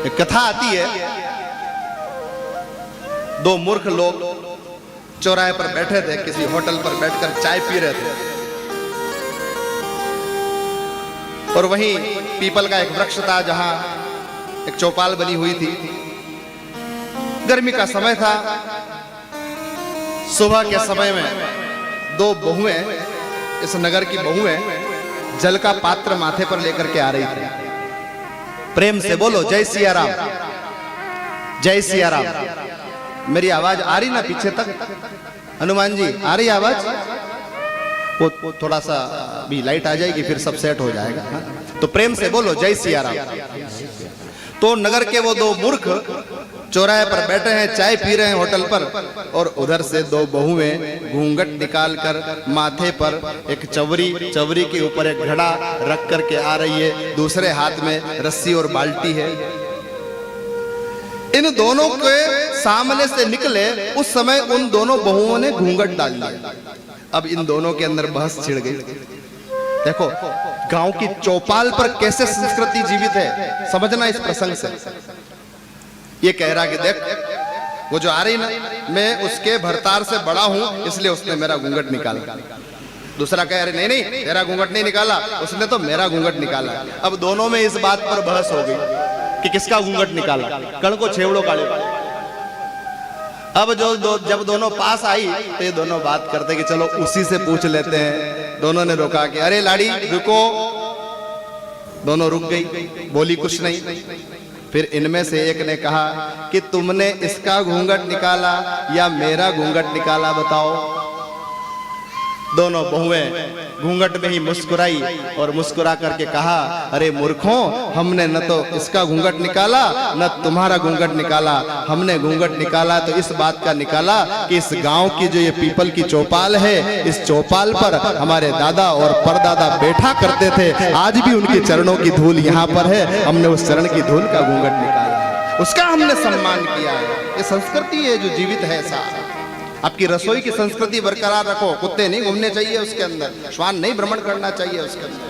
एक कथा आती है, दो मूर्ख लोग चौराहे पर बैठे थे, किसी होटल पर बैठकर चाय पी रहे थे और वहीं पीपल का एक वृक्ष था जहां एक चौपाल बनी हुई थी। गर्मी का समय था। सुबह के समय में दो बहुएं, इस नगर की बहुएं, जल का पात्र माथे पर लेकर के आ रही थी। प्रेम से बोलो जय सिया राम, जय सिया राम। मेरी आवाज आ रही ना पीछे तक? हनुमान जी आ रही आवाज? वो थोड़ा सा भी लाइट आ जाएगी फिर सब सेट हो जाएगा। हाँ? तो प्रेम से बोलो जय सिया राम। तो नगर के वो दो मूर्ख चौराहे पर बैठे हैं, चाय पी रहे हैं होटल पर, और उधर से दो बहुएं घूंघट निकालकर माथे पर एक चवरी के ऊपर एक घड़ा रख करके आ रही है, दूसरे हाथ में रस्सी और बाल्टी है। इन दोनों के सामने से निकले उस समय उन दोनों बहुओं ने घूंघट डाल लिया। अब इन दोनों के अंदर बहस छिड़ गई। देखो गांव की चौपाल पर कैसे संस्कृति जीवित है, समझना इस प्रसंग से। ये कह रहा कि देख वो जो आ रही ना, मैं उसके भरतार से बड़ा हूं इसलिए उसने मेरा घूंघट निकाला। दूसरा कह रहे नहीं नहीं तेरा घूंघट नहीं निकाला, उसने तो मेरा घूंघट निकाला। अब दोनों में इस बात पर बहस हो गई कि किसका घूंघट निकाला, कण को छेवड़ो काले। अब जब दोनों पास आई तो ये दोनों बात करते कि चलो उसी से पूछ लेते हैं। दोनों ने रोका कि अरे लाड़ी रुको। दोनों रुक गई, बोली कुछ नहीं। फिर इनमें से एक ने कहा कि तुमने इसका घूंघट निकाला या मेरा घूंघट निकाला बताओ। दोनों बहुएं घूंघट में ही मुस्कुराई और मुस्कुरा करके कहा अरे मूर्खों, हमने न तो इसका घूंघट निकाला न तुम्हारा घूंघट निकाला। हमने घूंघट निकाला तो इस बात का निकाला कि इस गांव की जो ये पीपल की चौपाल है, इस चौपाल पर हमारे दादा और परदादा बैठा करते थे। आज भी उनके चरणों की धूल यहाँ पर है, हमने उस चरण की धूल का घूंघट निकाला है, उसका हमने सम्मान किया है। ये संस्कृति है जो जीवित है। साहब आपकी रसोई की संस्कृति बरकरार रखो। कुत्ते नहीं घूमने चाहिए उसके अंदर, श्वान नहीं भ्रमण करना चाहिए उसके अंदर।